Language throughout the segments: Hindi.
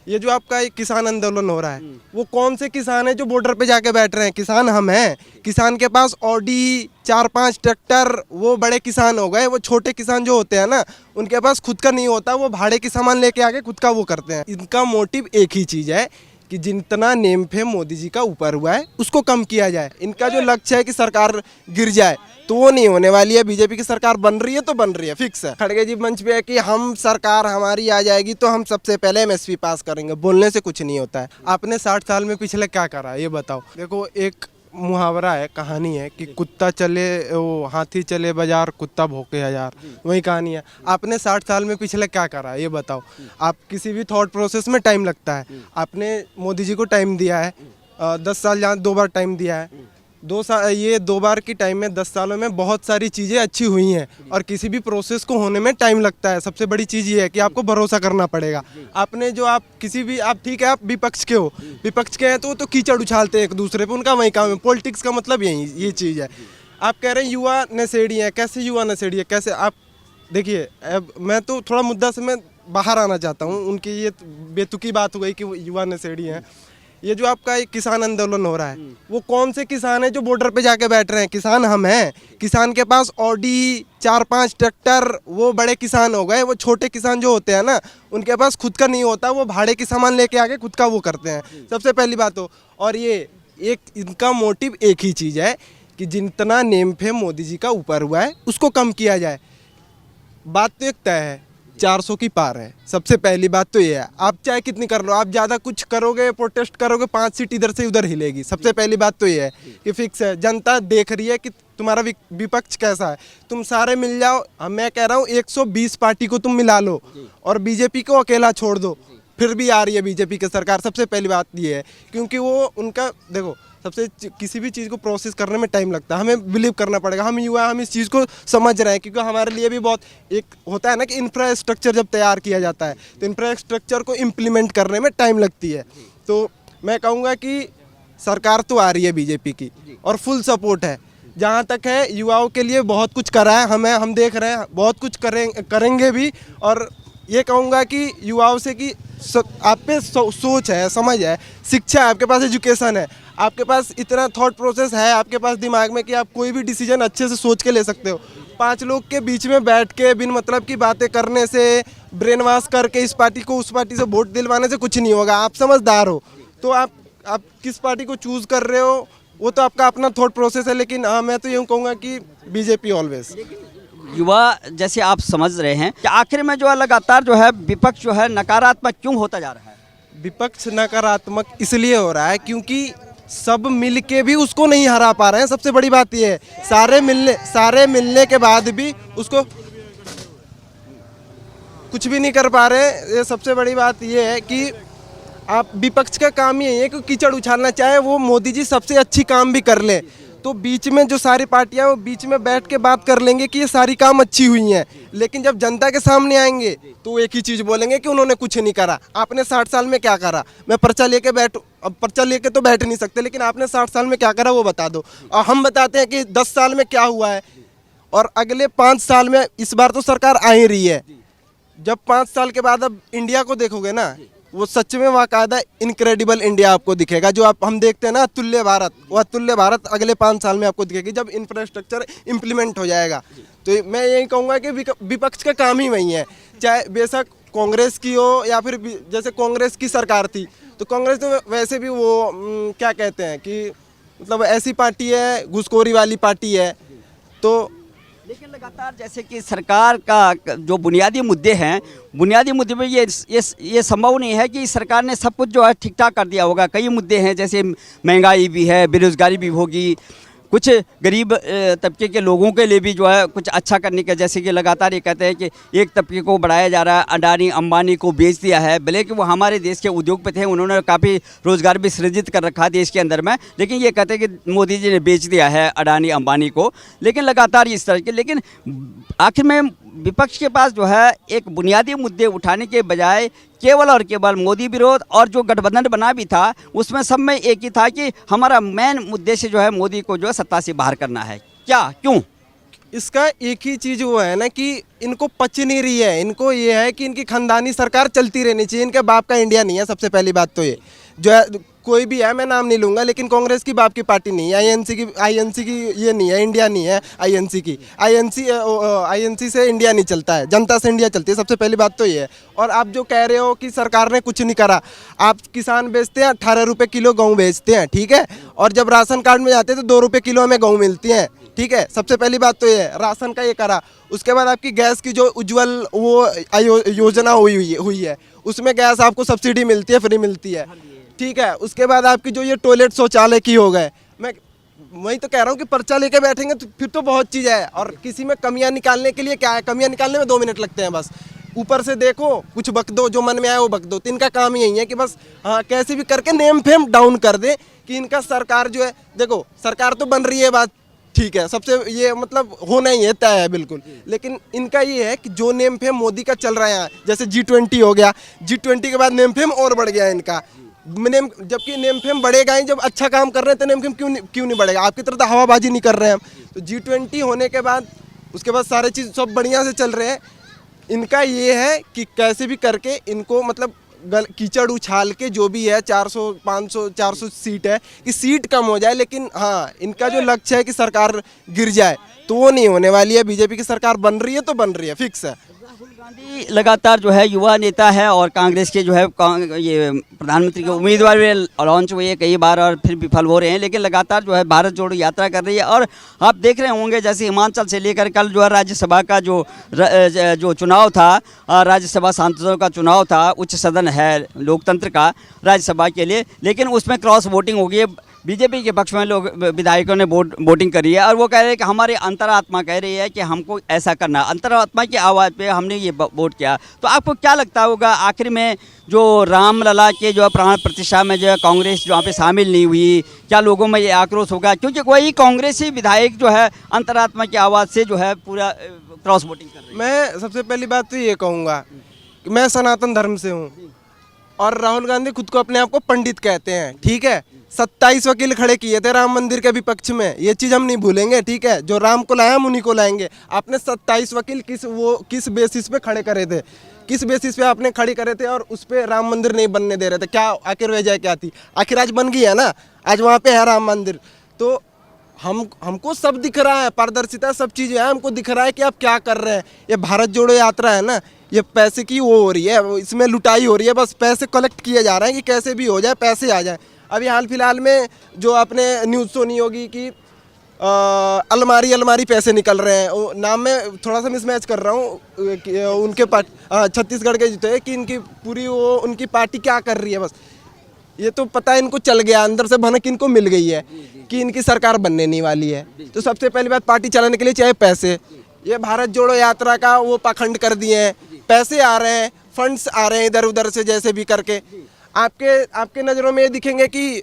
ये जो आपका एक किसान आंदोलन हो रहा है, वो कौन से किसान है जो बॉर्डर पे जाके बैठ रहे हैं? किसान हम हैं। किसान के पास ऑडी 4-5 ट्रैक्टर, वो बड़े किसान हो गए। वो छोटे किसान जो होते हैं ना, उनके पास खुद का नहीं होता, वो भाड़े की सामान लेके आके खुद का वो करते हैं। इनका मोटिव एक ही चीज़ है कि जितना नेम फेम मोदी जी का ऊपर हुआ है उसको कम किया जाए। इनका जो लक्ष्य है कि सरकार गिर जाए, तो वो नहीं होने वाली है। बीजेपी की सरकार बन रही है तो बन रही है, फिक्स है। खड़गे जी मंच पे है कि हम सरकार हमारी आ जाएगी तो हम सबसे पहले एमएसपी पास करेंगे। बोलने से कुछ नहीं होता है। आपने 60 साल में पिछले क्या करा ये बताओ। देखो, एक मुहावरा है, कहानी है कि कुत्ता चले वो हाथी चले बाजार, कुत्ता भौंके हजार, वही कहानी है। आपने 60 साल में पिछले क्या करा ये बताओ। आप किसी भी थॉट प्रोसेस में टाइम लगता है। आपने मोदी जी को टाइम दिया है 10 साल, जहाँ 2 बार टाइम दिया है। 2 साल, ये 2 बार की टाइम में 10 सालों में बहुत सारी चीज़ें अच्छी हुई हैं। और किसी भी प्रोसेस को होने में टाइम लगता है। सबसे बड़ी चीज़ ये है कि आपको भरोसा करना पड़ेगा। आपने जो आप किसी भी, आप ठीक है आप विपक्ष के हो, विपक्ष के हैं तो वो तो कीचड़ उछालते हैं एक दूसरे पे, उनका वही काम है। पॉलिटिक्स का मतलब यही ये चीज़ है। आप कह रहे हैं युवा नशेड़ी हैं, कैसे युवा नशेड़ी है? कैसे आप देखिए, अब मैं तो थोड़ा मुद्दा से मैं बाहर आना चाहता हूँ। उनकी ये बेतुकी बात हो गई कि वो युवा नशेड़ी हैं। ये जो आपका एक किसान आंदोलन हो रहा है, वो कौन से किसान है जो बॉर्डर पे जाके बैठ रहे हैं? किसान हम हैं। किसान के पास ऑडी 4-5 ट्रैक्टर, वो बड़े किसान हो गए। वो छोटे किसान जो होते हैं ना, उनके पास खुद का नहीं होता, वो भाड़े की सामान लेके आके खुद का वो करते हैं। सबसे पहली बात हो। और ये एक इनका मोटिव एक ही चीज़ है कि जितना नेम फेम मोदी जी का ऊपर हुआ है उसको कम किया जाए। बात तो एक तय है, 400 की पार है। सबसे पहली बात तो ये है, आप चाहे कितनी कर लो, आप ज़्यादा कुछ करोगे, प्रोटेस्ट करोगे, 5 सीट इधर से उधर हिलेगी। सबसे पहली बात तो ये है कि फिक्स है। जनता देख रही है कि तुम्हारा विपक्ष कैसा है। तुम सारे मिल जाओ, मैं कह रहा हूँ 120 पार्टी को तुम मिला लो और बीजेपी को अकेला छोड़ दो, फिर भी आ रही है बीजेपी की सरकार। सबसे पहली बात ये है, क्योंकि वो उनका देखो, सबसे किसी भी चीज़ को प्रोसेस करने में टाइम लगता है। हमें बिलीव करना पड़ेगा, हम युवा, हम इस चीज़ को समझ रहे हैं। क्योंकि हमारे लिए भी बहुत एक होता है ना कि इंफ्रास्ट्रक्चर जब तैयार किया जाता है तो इंफ्रास्ट्रक्चर को इम्प्लीमेंट करने में टाइम लगती है। तो मैं कहूँगा कि सरकार तो आ रही है बीजेपी की और फुल सपोर्ट है। जहाँ तक है युवाओं के लिए बहुत कुछ करा है, हम देख रहे हैं, बहुत कुछ करेंगे भी। और ये कहूँगा कि युवाओं से कि आप पे सोच है, समझ है, शिक्षा है, आपके पास एजुकेशन है, आपके पास इतना थॉट प्रोसेस है आपके पास दिमाग में कि आप कोई भी डिसीजन अच्छे से सोच के ले सकते हो। 5 लोग के बीच में बैठ के बिन मतलब की बातें करने से, ब्रेन वॉश करके इस पार्टी को उस पार्टी से वोट दिलवाने से कुछ नहीं होगा। आप समझदार हो तो आप किस पार्टी को चूज़ कर रहे हो वो तो आपका अपना थॉट प्रोसेस है। लेकिन मैं तो यूँ कहूँगा कि बीजेपी ऑलवेज। युवा जैसे आप समझ रहे हैं कि आखिर में जो है लगातार जो है विपक्ष जो है नकारात्मक क्यों होता जा रहा है? विपक्ष नकारात्मक इसलिए हो रहा है क्योंकि सब मिल के भी उसको नहीं हरा पा रहे हैं। सबसे बड़ी बात ये है, सारे मिलने के बाद भी उसको कुछ भी नहीं कर पा रहे हैं। ये सबसे बड़ी बात ये है कि आप विपक्ष का काम ही है कि कीचड़ उछालना। चाहे वो मोदी जी सबसे अच्छी काम भी कर ले तो बीच में जो सारी पार्टियां वो बीच में बैठ के बात कर लेंगे कि ये सारी काम अच्छी हुई हैं। लेकिन जब जनता के सामने आएंगे तो वो एक ही चीज़ बोलेंगे कि उन्होंने कुछ नहीं करा। आपने 60 साल में क्या करा? मैं पर्चा लेके पर्चा लेके तो बैठ नहीं सकते, लेकिन आपने 60 साल में क्या करा वो बता दो। और हम बताते हैं कि 10 साल में क्या हुआ है और अगले 5 साल में। इस बार तो सरकार आ ही रही है। जब 5 साल के बाद अब इंडिया को देखोगे ना, वो सच में वाकायदा इनक्रेडिबल इंडिया आपको दिखेगा। जो हम देखते हैं ना अतुल्य भारत, वो अतुल्य भारत अगले 5 साल में आपको दिखेगी जब इंफ्रास्ट्रक्चर इम्प्लीमेंट हो जाएगा। तो मैं यही कहूँगा कि विपक्ष का काम ही वही है। चाहे बेशक कांग्रेस की हो या फिर जैसे कांग्रेस की सरकार थी तो कांग्रेस तो वैसे भी वो क्या कहते हैं कि मतलब ऐसी पार्टी है, घुसखोरी वाली पार्टी है। तो लेकिन लगातार जैसे कि सरकार का जो बुनियादी मुद्दे हैं, बुनियादी मुद्दे में ये संभव नहीं है कि सरकार ने सब कुछ जो है ठीक ठाक कर दिया होगा। कई मुद्दे हैं, जैसे महंगाई भी है, बेरोजगारी भी होगी, कुछ गरीब तबके के लोगों के लिए भी जो है कुछ अच्छा करने का, जैसे कि लगातार ये कहते हैं कि एक तबके को बढ़ाया जा रहा है, अडानी अंबानी को बेच दिया है। भले कि वो हमारे देश के उद्योगपति हैं, उन्होंने काफ़ी रोज़गार भी सृजित कर रखा है देश के अंदर में, लेकिन ये कहते हैं कि मोदी जी ने बेच दिया है अडानी अंबानी को। लेकिन लगातार इस तरह के, लेकिन आखिर में विपक्ष के पास जो है एक बुनियादी मुद्दे उठाने के बजाय केवल और केवल मोदी विरोध, और जो गठबंधन बना भी था उसमें सब में एक ही था कि हमारा मेन उद्देश्य जो है मोदी को जो है सत्ता से बाहर करना है। क्या, क्यों? इसका एक ही चीज़ वो है ना कि इनको पच नहीं रही है। इनको ये है कि इनकी खानदानी सरकार चलती रहनी चाहिए। इनके बाप का इंडिया नहीं है, सबसे पहली बात तो ये जो है, कोई भी है मैं नाम नहीं लूँगा, लेकिन कांग्रेस की बाप की पार्टी नहीं है, आईएनसी की ये नहीं है, इंडिया नहीं है आईएनसी की। आईएनसी से इंडिया नहीं चलता है, जनता से इंडिया चलती है, सबसे पहली बात तो ये है। और आप जो कह रहे हो कि सरकार ने कुछ नहीं करा, आप किसान बेचते हैं 18 रुपये किलो गेहूँ बेचते हैं, ठीक है, और जब राशन कार्ड में जाते हैं तो 2 रुपये किलो हमें गेहूँ मिलती हैं, ठीक है। सबसे पहली बात तो ये है, राशन का ये करा। उसके बाद आपकी गैस की जो उज्ज्वल वो योजना हुई है, उसमें गैस आपको सब्सिडी मिलती है, फ्री मिलती है, ठीक है। उसके बाद आपकी जो ये टॉयलेट शौचालय की हो गए, मैं वही तो कह रहा हूँ कि पर्चा लेके बैठेंगे तो फिर तो बहुत चीज़ है, और किसी में कमियां निकालने के लिए क्या है, कमियां निकालने में 2 मिनट लगते हैं बस। ऊपर से देखो कुछ बक दो, जो मन में आए वो बक दो। तो इनका काम यही है कि बस हाँ कैसे भी करके नेम फेम डाउन कर दे कि इनका सरकार जो है, देखो सरकार तो बन रही है, बात ठीक है, सबसे ये मतलब होना ही है, तय है बिल्कुल। लेकिन इनका ये है कि जो नेम फेम मोदी का चल रहा है यहाँ, जैसे G20 हो गया, G20 के बाद नेम फेम और बढ़ गया इनका नेम, जबकि नेम फेम बढ़ेगा ही जब अच्छा काम कर रहे हैं, तो नेम फेम क्यों नहीं बढ़ेगा। आपकी तरह तो हवाबाजी नहीं कर रहे हैं हम। तो G20 होने के बाद उसके बाद सारे चीज़ सब बढ़िया से चल रहे हैं। इनका ये है कि कैसे भी करके इनको मतलब कीचड़ उछाल के जो भी है 400 500 400 सीट है कि सीट कम हो जाए, लेकिन हाँ इनका जो लक्ष्य है कि सरकार गिर जाए तो वो नहीं होने वाली है। बीजेपी की सरकार बन रही है तो बन रही है, फिक्स है। राहुल गांधी लगातार जो है युवा नेता है और कांग्रेस के जो है ये प्रधानमंत्री के उम्मीदवार भी लॉन्च हुए हैं कई बार और फिर विफल हो रहे हैं, लेकिन लगातार जो है भारत जोड़ो यात्रा कर रही है। और आप देख रहे होंगे जैसे हिमाचल से लेकर कल जो है राज्यसभा का जो चुनाव था, राज्यसभा सांसदों का चुनाव था, उच्च सदन है लोकतंत्र का राज्यसभा के लिए, लेकिन उसमें क्रॉस वोटिंग हो गई है। बीजेपी के पक्ष में लोग विधायकों ने वोटिंग करी है और वो कह रहे हैं कि हमारी अंतरात्मा कह रही है कि हमको ऐसा करना, अंतरात्मा की आवाज़ पे हमने ये वोट किया। तो आपको क्या लगता होगा आखिर में जो रामलला के जो प्राण प्रतिष्ठा में जो है कांग्रेस जो यहाँ पे शामिल नहीं हुई, क्या लोगों में ये आक्रोश होगा? क्योंकि वही कांग्रेसी विधायक जो है अंतरात्मा की आवाज़ से जो है पूरा क्रॉस वोटिंग कर रहे हैं। मैं सबसे पहली बात तो ये कहूँगा कि मैं सनातन धर्म से हूँ और राहुल गांधी खुद को अपने आप को पंडित कहते हैं, ठीक है। 27 वकील खड़े किए थे राम मंदिर के विपक्ष में, ये चीज़ हम नहीं भूलेंगे, ठीक है। जो राम को लाया हम उन्हीं को लाएंगे। आपने 27 वकील किस बेसिस पे खड़े करे थे, किस बेसिस पे आपने खड़े करे थे और उस पर राम मंदिर नहीं बनने दे रहे थे? क्या आखिर वजह क्या थी? आखिर आज बन गई है ना, आज वहाँ पे है राम मंदिर। तो हमको सब दिख रहा है, पारदर्शिता सब चीज़ें हैं, हमको दिख रहा है कि आप क्या कर रहे हैं। ये भारत जोड़ो यात्रा है ना, ये पैसे की वो हो रही है, इसमें लुटाई हो रही है, बस पैसे कलेक्ट किए जा रहे हैं कि कैसे भी हो जाए, पैसे आ जाए। अभी हाल फिलहाल में जो आपने न्यूज़ सुनी होगी कि अलमारी पैसे निकल रहे हैं, नाम में थोड़ा सा मिसमैच कर रहा हूँ, उनके छत्तीसगढ़ के जो थे कि इनकी पूरी वो उनकी पार्टी क्या कर रही है, बस ये तो पता है इनको चल गया, अंदर से भनक इनको मिल गई है कि इनकी सरकार बनने नहीं वाली है। तो सबसे पहली बात पार्टी चलाने के लिए चाहिए पैसे। ये भारत जोड़ो यात्रा का वो पाखंड कर दिए हैं, पैसे आ रहे हैं, फंड्स आ रहे हैं इधर उधर से जैसे भी करके। आपके नज़रों में ये दिखेंगे कि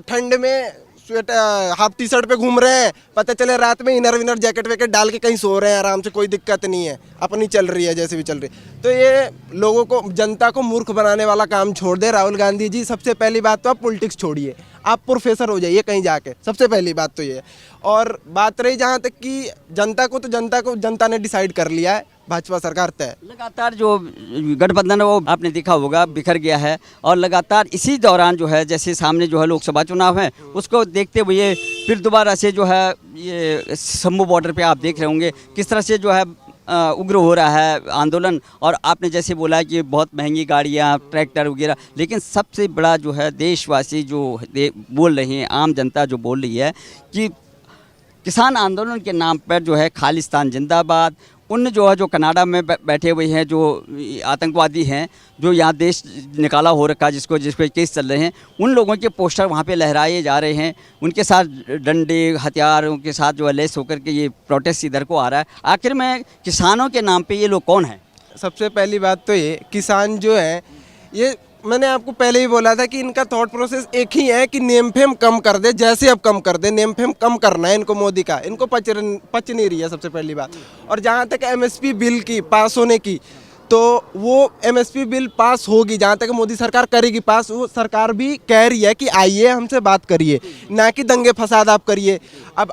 ठंड में स्वेटर हाफ टी शर्ट पे घूम रहे हैं, पता चले रात में इनर विनर जैकेट वैकेट डाल के कहीं सो रहे हैं आराम से, कोई दिक्कत नहीं है, अपनी चल रही है जैसे भी चल रही है। तो ये लोगों को, जनता को मूर्ख बनाने वाला काम छोड़ दे राहुल गांधी जी। सबसे पहली बात तो आप पॉलिटिक्स छोड़िए, आप प्रोफेसर हो जाइए कहीं जाके, सबसे पहली बात तो ये है। और बात रही जहाँ तक कि जनता ने डिसाइड कर लिया है, भाजपा सरकार तय। लगातार जो गठबंधन है वो आपने देखा होगा बिखर गया है और लगातार इसी दौरान जो है जैसे सामने जो है लोकसभा चुनाव है उसको देखते हुए फिर दोबारा से जो है ये शंभू बॉर्डर पे आप देख रहे होंगे किस तरह से जो है उग्र हो रहा है आंदोलन। और आपने जैसे बोला कि बहुत महंगी गाड़ियाँ, ट्रैक्टर वगैरह, लेकिन सबसे बड़ा जो है देशवासी जो बोल रहे हैं, आम जनता जो बोल रही है कि किसान आंदोलन के नाम पर जो है खालिस्तान जिंदाबाद, उन जो है जो कनाडा में बैठे हुए हैं जो आतंकवादी हैं जो यहाँ देश निकाला हो रखा जिसको केस चल रहे हैं, उन लोगों के पोस्टर वहाँ पे लहराए जा रहे हैं, उनके साथ डंडे हथियारों के साथ जो है लेस होकर के ये प्रोटेस्ट इधर को आ रहा है। आखिर में किसानों के नाम पे ये लोग कौन हैं? सबसे पहली बात तो ये किसान जो है, ये मैंने आपको पहले ही बोला था कि इनका थॉट प्रोसेस एक ही है कि नेम फेम कम कर दे, जैसे अब कम कर दे, नेम फेम कम करना है इनको मोदी का, इनको पच नहीं रही है सबसे पहली बात। और जहाँ तक एमएसपी बिल की पास होने की, तो वो एमएसपी बिल पास होगी, जहाँ तक मोदी सरकार करेगी पास, वो सरकार भी कह रही है कि आइए हमसे बात करिए, ना कि दंगे फसाद आप करिए। अब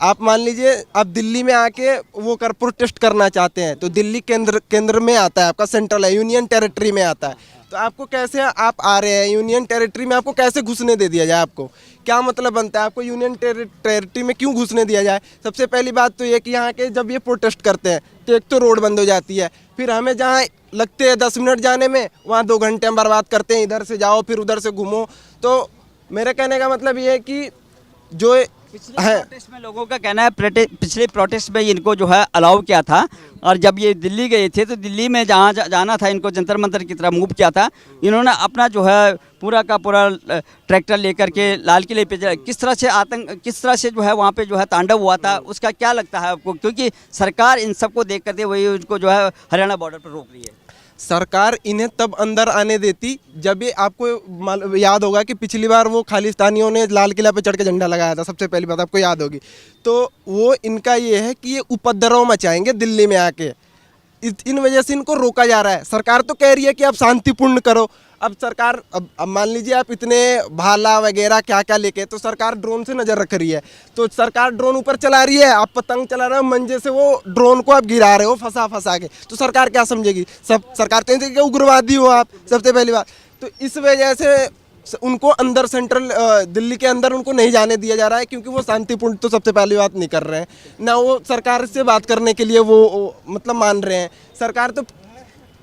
आप मान लीजिए आप दिल्ली में आके वो प्रोटेस्ट करना चाहते हैं, तो दिल्ली केंद्र में आता है, आपका सेंट्रल है, यूनियन टेरिटरी में आता है, तो आपको कैसे आप आ रहे हैं यूनियन टेरिटरी में, आपको कैसे घुसने दे दिया जाए? आपको क्या मतलब बनता है? आपको यूनियन टेरिटरी में क्यों घुसने दिया जाए? सबसे पहली बात तो ये कि यहाँ के जब ये प्रोटेस्ट करते हैं तो एक तो रोड बंद हो जाती है, फिर हमें जहाँ लगते हैं 10 मिनट जाने में, वहाँ 2 घंटे हम बर्बाद करते हैं, इधर से जाओ फिर उधर से घूमो। तो मेरे कहने का मतलब ये है कि जो पिछले प्रोटेस्ट में लोगों का कहना है, पिछले प्रोटेस्ट में इनको जो है अलाउ किया था, और जब ये दिल्ली गए थे तो दिल्ली में जहाँ जाना था इनको जंतर मंतर की तरफ मूव किया था, इन्होंने अपना जो है पूरा का पूरा ट्रैक्टर लेकर के लाल किले पे किस तरह से जो है वहाँ पे जो है तांडव हुआ था, उसका क्या लगता है आपको? क्योंकि सरकार इन सबको देख करके वही उनको जो है हरियाणा बॉर्डर पर रोक रही है। सरकार इन्हें तब अंदर आने देती जब ये, आपको याद होगा कि पिछली बार वो खालिस्तानियों ने लाल किला पे चढ़ के झंडा लगाया था, सबसे पहली बात आपको याद होगी। तो वो इनका ये है कि ये उपद्रव मचाएंगे दिल्ली में आके, इन वजह से इनको रोका जा रहा है। सरकार तो कह रही है कि आप शांतिपूर्ण करो। अब सरकार, अब मान लीजिए आप इतने भाला वगैरह क्या क्या लेके, तो सरकार ड्रोन से नज़र रख रही है, तो सरकार ड्रोन ऊपर चला रही है, आप पतंग चला रहे हो, मंजे से वो ड्रोन को आप गिरा रहे हो फंसा के, तो सरकार क्या समझेगी? सब सरकार तो कि उग्रवादी हो आप, सबसे पहली बात। तो इस वजह से उनको अंदर सेंट्रल दिल्ली के अंदर उनको नहीं जाने दिया जा रहा है, क्योंकि वो शांतिपूर्ण तो सबसे पहली बात नहीं कर रहे हैं ना, वो सरकार से बात करने के लिए वो मतलब मान रहे हैं। सरकार तो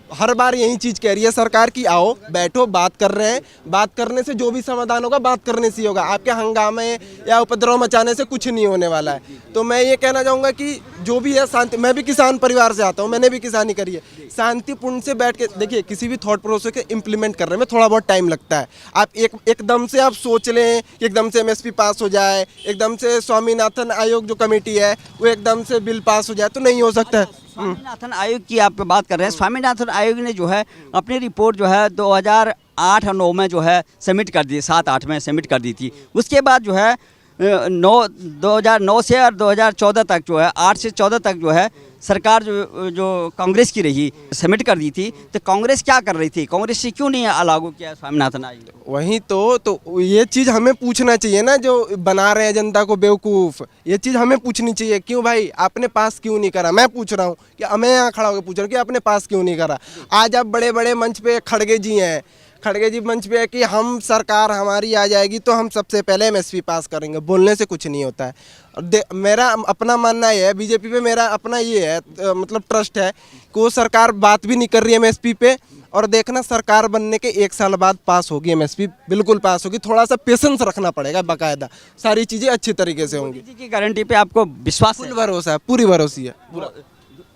हर बार यही चीज़ कह रही है सरकार की, आओ बैठो बात कर रहे हैं, बात करने से जो भी समाधान होगा बात करने से ही होगा, आपके हंगामे या उपद्रव मचाने से कुछ नहीं होने वाला है। तो मैं ये कहना चाहूँगा कि जो भी है शांति, मैं भी किसान परिवार से आता हूँ, मैंने भी किसानी करी है, शांतिपूर्ण से बैठ के देखिए, किसी भी थॉट प्रोसेस के इम्प्लीमेंट करने में थोड़ा बहुत टाइम लगता है। आप एकदम से आप सोच लें कि एकदम से एमएसपी पास हो जाए, एकदम से स्वामीनाथन आयोग जो कमेटी है वो एकदम से बिल पास हो जाए, तो नहीं हो सकता है। स्वामीनाथन आयोग की आप बात कर रहे हैं, स्वामीनाथन आयोग ने जो है अपनी रिपोर्ट जो है 2008 और 9 में जो है सबमिट कर दी, 7-8 में सबमिट कर दी थी। उसके बाद जो है 2009 से और 2014 तक जो है, 8 से 14 तक जो है सरकार जो कांग्रेस की रही, सबमिट कर दी थी। तो कांग्रेस क्या कर रही थी? कांग्रेस से क्यों नहीं लागू किया स्वामीनाथन आयोग? वही तो ये चीज़ हमें पूछना चाहिए ना, जो बना रहे हैं जनता को बेवकूफ़, ये चीज़ हमें पूछनी चाहिए, क्यों भाई आपने पास क्यों नहीं करा? मैं पूछ रहा हूँ कि मैं यहाँ खड़ा होकर पूछ रहा हूँ कि आपने पास क्यों नहीं करा? आज आप बड़े बड़े मंच पे खड़गे जी हैं, खड़गे जी मंच पे है कि हम सरकार हमारी आ जाएगी तो हम सबसे पहले एमएसपी पास करेंगे। बोलने से कुछ नहीं होता है। और मेरा अपना मानना ये है, बीजेपी पे मेरा अपना ये है मतलब ट्रस्ट है कि वो सरकार बात भी नहीं कर रही है एमएसपी पे, और देखना सरकार बनने के 1 साल बाद पास होगी एमएसपी, बिल्कुल पास होगी। थोड़ा सा पेशेंस रखना पड़ेगा, बाकायदा सारी चीज़ें अच्छी तरीके से होंगी। मोदी जी की गारंटी पे आपको विश्वास है? फुल भरोसा है, पूरी भरोसी है पूरा।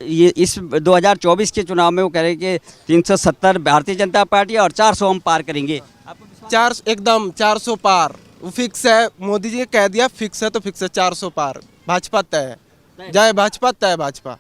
ये इस 2024 के चुनाव में वो कह रहे हैं कि 370 भारतीय जनता पार्टी और 400 हम पार करेंगे। आपको विश्वास? एकदम 400 पार वो फिक्स है। मोदी जी ने कह दिया फिक्स है तो फिक्स है, 400 पार। भाजपा तय है, जय भाजपा, तय भाजपा।